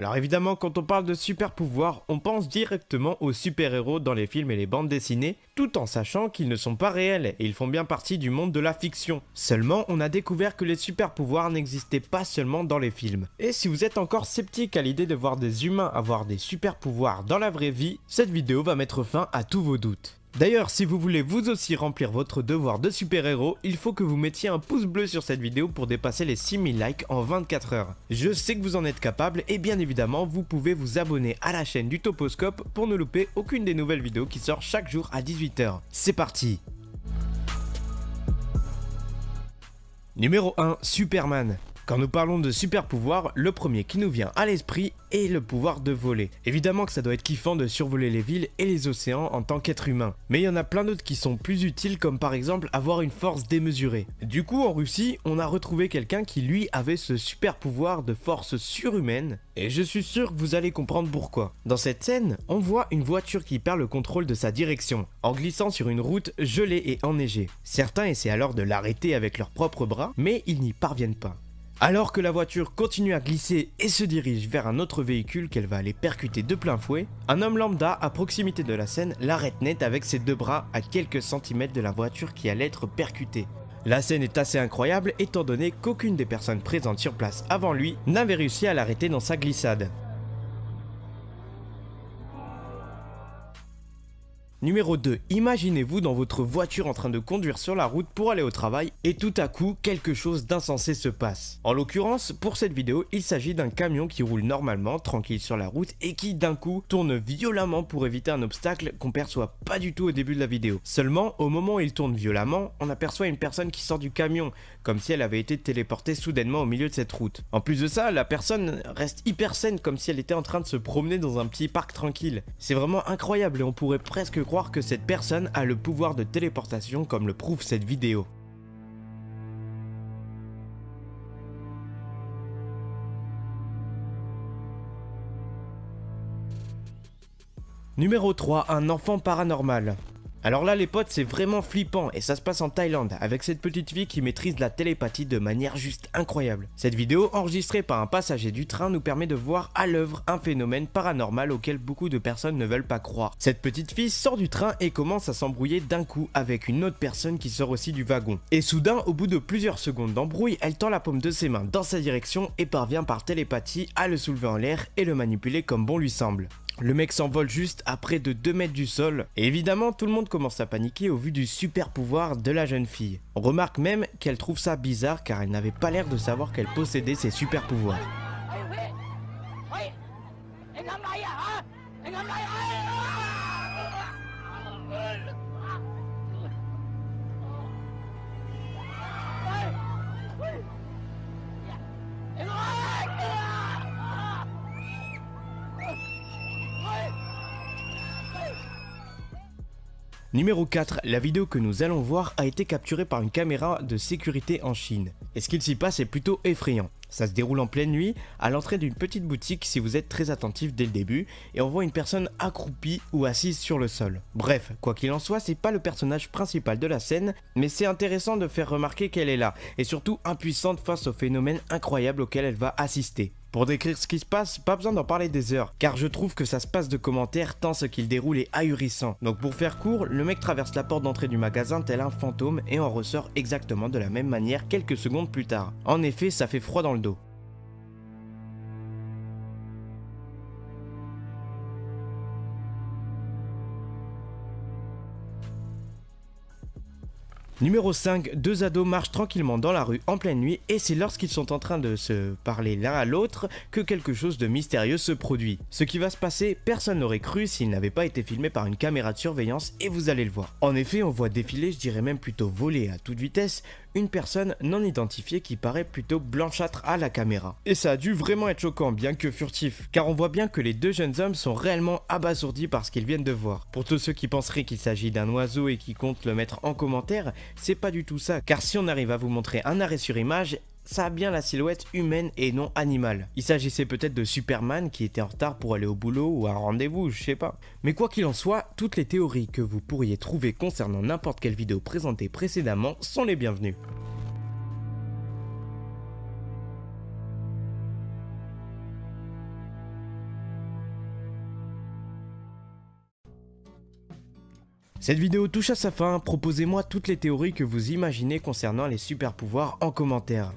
Alors évidemment, quand on parle de super pouvoirs, on pense directement aux super-héros dans les films et les bandes dessinées, tout en sachant qu'ils ne sont pas réels et ils font bien partie du monde de la fiction. Seulement, on a découvert que les super pouvoirs n'existaient pas seulement dans les films. Et si vous êtes encore sceptique à l'idée de voir des humains avoir des super pouvoirs dans la vraie vie, cette vidéo va mettre fin à tous vos doutes. D'ailleurs, si vous voulez vous aussi remplir votre devoir de super-héros, il faut que vous mettiez un pouce bleu sur cette vidéo pour dépasser les 6000 likes en 24 heures. Je sais que vous en êtes capable et bien évidemment, vous pouvez vous abonner à la chaîne du Toposcope pour ne louper aucune des nouvelles vidéos qui sortent chaque jour à 18 h. C'est parti! Numéro 1, Superman. Quand nous parlons de super pouvoirs, le premier qui nous vient à l'esprit est le pouvoir de voler. Évidemment que ça doit être kiffant de survoler les villes et les océans en tant qu'être humain. Mais il y en a plein d'autres qui sont plus utiles, comme par exemple avoir une force démesurée. Du coup, en Russie, on a retrouvé quelqu'un qui lui avait ce super pouvoir de force surhumaine. Et je suis sûr que vous allez comprendre pourquoi. Dans cette scène, on voit une voiture qui perd le contrôle de sa direction, en glissant sur une route gelée et enneigée. Certains essaient alors de l'arrêter avec leurs propres bras, mais ils n'y parviennent pas. Alors que la voiture continue à glisser et se dirige vers un autre véhicule qu'elle va aller percuter de plein fouet, un homme lambda à proximité de la scène l'arrête net avec ses deux bras à quelques centimètres de la voiture qui allait être percutée. La scène est assez incroyable étant donné qu'aucune des personnes présentes sur place avant lui n'avait réussi à l'arrêter dans sa glissade. Numéro 2, imaginez-vous dans votre voiture en train de conduire sur la route pour aller au travail et tout à coup quelque chose d'insensé se passe. En l'occurrence, pour cette vidéo, il s'agit d'un camion qui roule normalement, tranquille sur la route et qui d'un coup tourne violemment pour éviter un obstacle qu'on perçoit pas du tout au début de la vidéo. Seulement, au moment où il tourne violemment, on aperçoit une personne qui sort du camion, comme si elle avait été téléportée soudainement au milieu de cette route. En plus de ça, la personne reste hyper saine comme si elle était en train de se promener dans un petit parc tranquille. C'est vraiment incroyable et on pourrait presque croire que cette personne a le pouvoir de téléportation comme le prouve cette vidéo. Numéro 3, un enfant paranormal. Alors là les potes, c'est vraiment flippant et ça se passe en Thaïlande avec cette petite fille qui maîtrise la télépathie de manière juste incroyable. Cette vidéo enregistrée par un passager du train nous permet de voir à l'œuvre un phénomène paranormal auquel beaucoup de personnes ne veulent pas croire. Cette petite fille sort du train et commence à s'embrouiller d'un coup avec une autre personne qui sort aussi du wagon. Et soudain, au bout de plusieurs secondes d'embrouille, elle tend la paume de ses mains dans sa direction et parvient par télépathie à le soulever en l'air et le manipuler comme bon lui semble. Le mec s'envole juste à près de 2 mètres du sol, et évidemment tout le monde commence à paniquer au vu du super pouvoir de la jeune fille. On remarque même qu'elle trouve ça bizarre car elle n'avait pas l'air de savoir qu'elle possédait ces super pouvoirs. Numéro 4, la vidéo que nous allons voir a été capturée par une caméra de sécurité en Chine. Et ce qu'il s'y passe est plutôt effrayant. Ça se déroule en pleine nuit, à l'entrée d'une petite boutique si vous êtes très attentif dès le début, et on voit une personne accroupie ou assise sur le sol. Bref, quoi qu'il en soit, c'est pas le personnage principal de la scène, mais c'est intéressant de faire remarquer qu'elle est là, et surtout impuissante face au phénomène incroyable auquel elle va assister. Pour décrire ce qui se passe, pas besoin d'en parler des heures, car je trouve que ça se passe de commentaires tant ce qu'il déroule est ahurissant. Donc pour faire court, le mec traverse la porte d'entrée du magasin tel un fantôme et en ressort exactement de la même manière quelques secondes plus tard. En effet, ça fait froid dans le dos. Numéro 5, deux ados marchent tranquillement dans la rue en pleine nuit et c'est lorsqu'ils sont en train de se parler l'un à l'autre que quelque chose de mystérieux se produit. Ce qui va se passer, personne n'aurait cru s'il n'avait pas été filmé par une caméra de surveillance et vous allez le voir. En effet, on voit défiler, je dirais même plutôt voler à toute vitesse, une personne non identifiée qui paraît plutôt blanchâtre à la caméra. Et ça a dû vraiment être choquant, bien que furtif, car on voit bien que les deux jeunes hommes sont réellement abasourdis par ce qu'ils viennent de voir. Pour tous ceux qui penseraient qu'il s'agit d'un oiseau et qui comptent le mettre en commentaire, c'est pas du tout ça, car si on arrive à vous montrer un arrêt sur image, ça a bien la silhouette humaine et non animale. Il s'agissait peut-être de Superman qui était en retard pour aller au boulot ou à un rendez-vous, je sais pas. Mais quoi qu'il en soit, toutes les théories que vous pourriez trouver concernant n'importe quelle vidéo présentée précédemment sont les bienvenues. Cette vidéo touche à sa fin, proposez-moi toutes les théories que vous imaginez concernant les super pouvoirs en commentaire.